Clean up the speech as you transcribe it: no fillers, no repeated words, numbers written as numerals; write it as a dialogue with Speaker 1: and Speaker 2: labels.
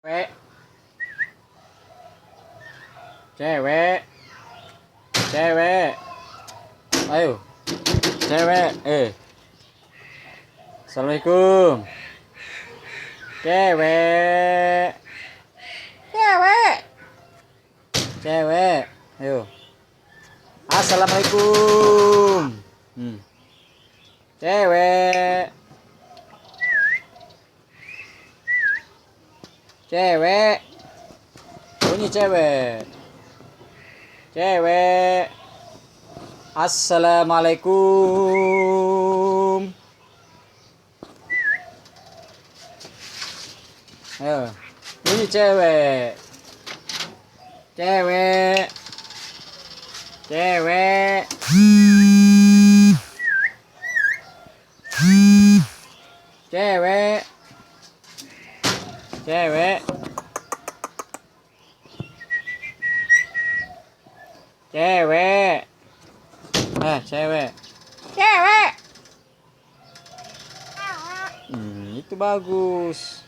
Speaker 1: Cewek, cewek, cewek, ayo, cewek, assalamualaikum, cewek, cewek, cewek, ayo, assalamualaikum, cewek, cewek, bunyi cewek, cewek, assalamualaikum, ayo, bunyi cewek, cewek, cewek, cewek, cewek, cewek, cewek, cewek, itu bagus.